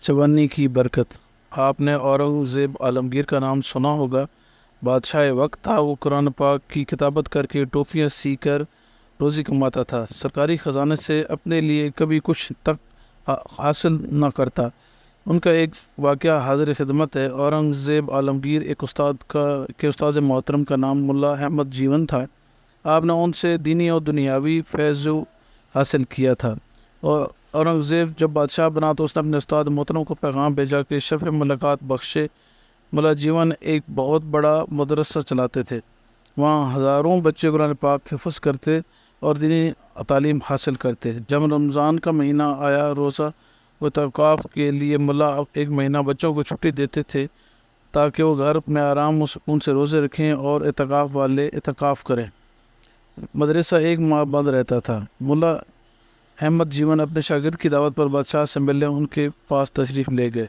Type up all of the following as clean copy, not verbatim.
चवन्नी की बरकत। आपने औरंगज़ेब आलमगीर का नाम सुना होगा। बादशाह वक्त था, वो कुरान पाक की किताबत करके टोपियाँ सीख कर रोज़ी कमाता था। सरकारी ख़जाने से अपने लिए कभी कुछ तक हासिल न करता। उनका एक वाक़या हाज़िर खिदमत है। औरंगज़ेब आलमगीर एक उस्ताद मोहतरम का नाम मुल्ला अहमद जीवन था। आपने उनसे दीनी और दुनियावी फैज़ हासिल किया था। और औरंगज़ेब जब बादशाह बना तो उसने अपने उस्ताद मोहतरम को पैगाम भेजा कि शफ़ मुलाकात बख्शे। मुल्ला जीवन एक बहुत बड़ा मदरसा चलाते थे। वहाँ हज़ारों बच्चे कुरान पाक हिफ्ज़ करते और दीनी तालीम हासिल करते। जब रमज़ान का महीना आया, रोज़ा व तौक़ाफ़ के लिए मुल्ला एक महीना बच्चों को छुट्टी देते थे ताकि वो घर में आराम व सुकून से रोज़े रखें और इतिकाफ़ वाले इतिकाफ़ करें। मदरसा एक माह बंद रहता था। मुल्ला अहमद जीवन अपने शागिर्द की दावत पर बादशाह से मिलने उनके पास तशरीफ़ ले गए।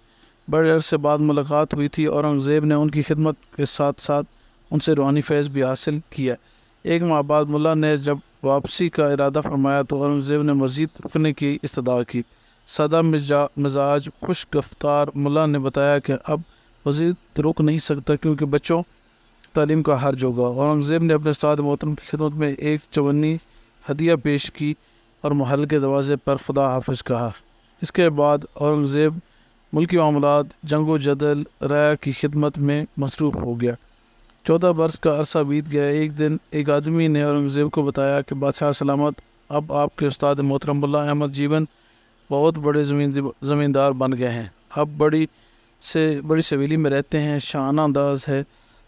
बड़े अरसे बाद मुलाकात हुई थी। औरंगज़ेब ने उनकी खिदमत के साथ साथ उनसे रूहानी फैज़ भी हासिल किया। एक माह बाद मुल्ला ने जब वापसी का इरादा फरमाया तो औरंगज़ेब ने मज़ीद रुकने की इस्तदा की। सादा मिजाज खुश गफ्तार मुल्ला ने बताया कि अब मज़ीद रुक नहीं सकता क्योंकि बच्चों तालीम का हर्ज होगा। औरंगज़ेब ने अपने उस्ताद मोहतरम की खिदमत में एक चवन्नी हदिया पेश की और महल के दरवाज़े पर खुदा हाफिज़ कहा। इसके बाद औरंगज़ेब मुल्की मामलात, जंग व जदल, राय की खिदमत में मसरूफ़ हो गया। 14 बरस का अरसा बीत गया। एक दिन एक आदमी ने औरंगज़ेब को बताया कि बादशाह सलामत, अब आपके उस्ताद मोहतरम मुल्ला अहमद जीवन बहुत बड़े ज़मींदार बन गए हैं। अब बड़ी सवेली में रहते हैं, शाहाना अंदाज है,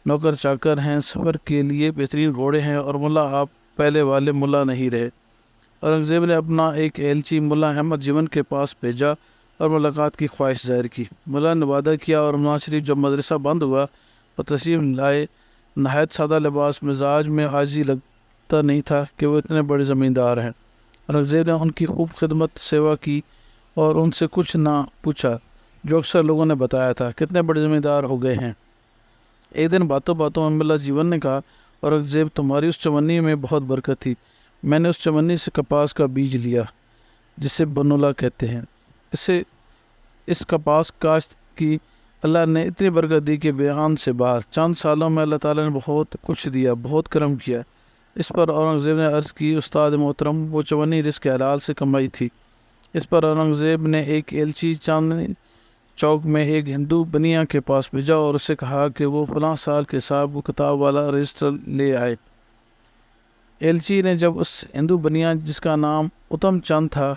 नौकर चाकर हैं, सफ़र के लिए बेहतरीन घोड़े हैं और मुल्ला आप पहले वाले मुल्ला नहीं रहे। औरंगज़ेब ने अपना एक एलची मुल्ला अहमद जीवन के पास भेजा और मुलाकात की ख्वाहिश ज़ाहिर की। मुल्ला ने वादा किया और नवाज शरीफ जब मदरसा बंद हुआ और तशरीफ़ लाए, नहायत सादा लिबास, मिजाज में आजी लगता नहीं था कि वो इतने बड़े ज़मींदार हैं। औरंगज़ेब ने उनकी खूब खिदमत सेवा की और उनसे कुछ ना पूछा जो अक्सर लोगों ने बताया था, कितने बड़े ज़मींदार हो गए हैं। एक दिन बातों बातों में मुल्ला जीवन ने कहा, औरंगज़ेब तुम्हारी उस चवन्नी में बहुत बरकत थी। मैंने उस चवन्नी से कपास का बीज लिया जिसे बनोला कहते हैं। इस कपास काश्त की अल्लाह ने इतनी बरकत दी कि बयान से बाहर। चंद सालों में अल्लाह ताला ने बहुत कुछ दिया, बहुत करम किया। इस पर औरंगज़ेब ने अर्ज़ की, उस्ताद मोहतरम, वो चवन्नी रिज़्क़ हलाल से कमाई थी। इस पर औरंगज़ेब ने एक एलची चांदनी चौक में एक हिंदू बनिया के पास भेजा और उससे कहा कि वो फ़लाँ साल के हिसाब किताब वाला रजिस्टर ले आए। एलची ने जब उस हिंदू बनिया, जिसका नाम उत्तम चंद था,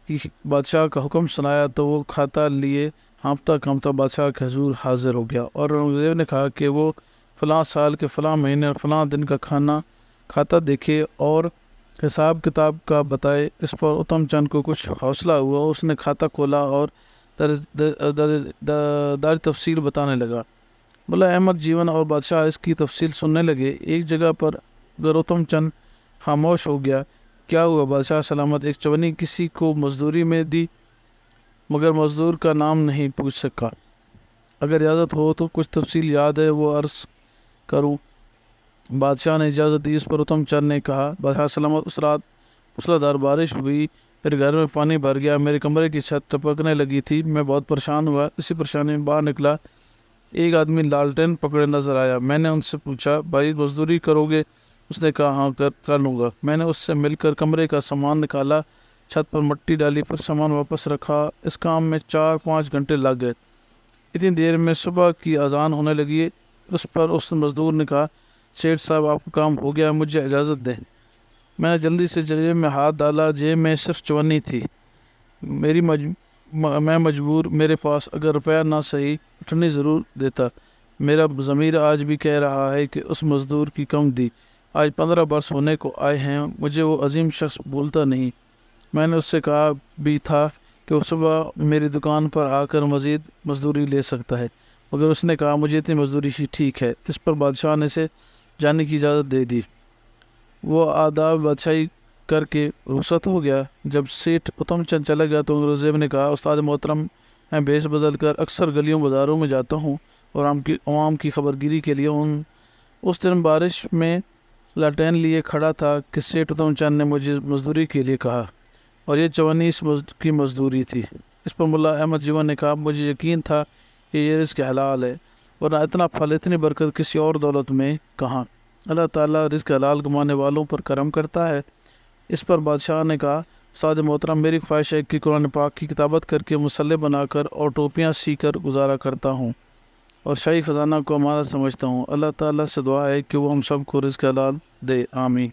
कि बादशाह का हुक्म सुनाया तो वो खाता लिए हाँफता काँपता बादशाह के हजूर हाजिर हो गया। और औरंगज़ेब ने कहा कि वो फ़लाँ साल के फ़लाँ महीने और फ़लाँ दिन का खाना खाता देखे और हिसाब किताब का बताए। इस पर उत्तम चंद को कुछ हौसला हुआ। उसने खाता खोला और दर तफसील बताने लगा। मुल्ला अहमद जीवन और बादशाह इसकी तफसील सुनने लगे। एक जगह पर उत्तम चंद खामोश हो गया। क्या हुआ? बादशाह सलामत, एक चवन्नी किसी को मजदूरी में दी मगर मजदूर का नाम नहीं पूछ सका। अगर इजाज़त हो तो कुछ तफसील याद है वो अर्ज़ करूं। बादशाह ने इजाज़त दी। इस पर उत्तम चंद ने कहा, बादशाह सलामत, उस रात मूसलाधार बारिश हुई, मेरे घर में पानी भर गया, मेरे कमरे की छत टपकने लगी थी। मैं बहुत परेशान हुआ। इसी परेशानी में बाहर निकला, एक आदमी लालटेन पकड़े नज़र आया। मैंने उनसे पूछा, भाई मजदूरी करोगे? उसने कहा, हाँ कर लूँगा। मैंने उससे मिलकर कमरे का सामान निकाला, छत पर मिट्टी डाली, फिर सामान वापस रखा। इस काम में 4-5 घंटे लग गए। इतनी देर में सुबह की अजान होने लगी। उस पर उस मज़दूर ने कहा, सेठ साहब आपका काम हो गया, मुझे इजाज़त दें। मैंने जल्दी से जेब में हाथ डाला। जेब में सिर्फ चवन्नी थी। मैं मजबूर, मेरे पास अगर रुपया ना सही उठनी ज़रूर देता। मेरा ज़मीर आज भी कह रहा है कि उस मज़दूर की कम दी। आज 15 बरस होने को आए हैं, मुझे वो अजीम शख्स भूलता नहीं। मैंने उससे कहा भी था कि वो सुबह मेरी दुकान पर आकर मज़ीद मजदूरी ले सकता है, मगर उसने कहा मुझे इतनी मजदूरी ही ठीक है। इस पर बादशाह ने से जाने की इजाज़त दे दी। वो आदाब बादशाही करके रुखसत हो गया। जब सेठ उत्तम चंद चला गया तो औरंगज़ेब ने कहा, उस्ताद मोहतरम, मैं भेस बदल कर अक्सर गलियों बाज़ारों में जाता हूँ और आवाम की खबरगिरी के लिए। उस दिन बारिश में लालटेन लिए खड़ा था कि सेठ उत्तम चंद ने मुझे मजदूरी के लिए कहा और ये चवन्नी की मजदूरी थी। اس پر ملا احمد جیون نے کہا مجھے یقین تھا کہ یہ رزق حلال ہے، ورنہ اتنا پھل اتنی برکت کسی اور دولت میں کہاں۔ اللہ تعالیٰ رزق حلال کمانے والوں پر کرم کرتا ہے۔ اس پر بادشاہ نے کہا سعد محترم میری خواہش ہے کہ قرآن پاک کی کتابت کر کے مسلح بنا کر اور ٹوپیاں سی کر گزارا کرتا ہوں اور شاہی خزانہ کو امانت سمجھتا ہوں۔ اللہ تعالیٰ سے دعا ہے کہ وہ ہم سب کو رزق حلال دے، آمین۔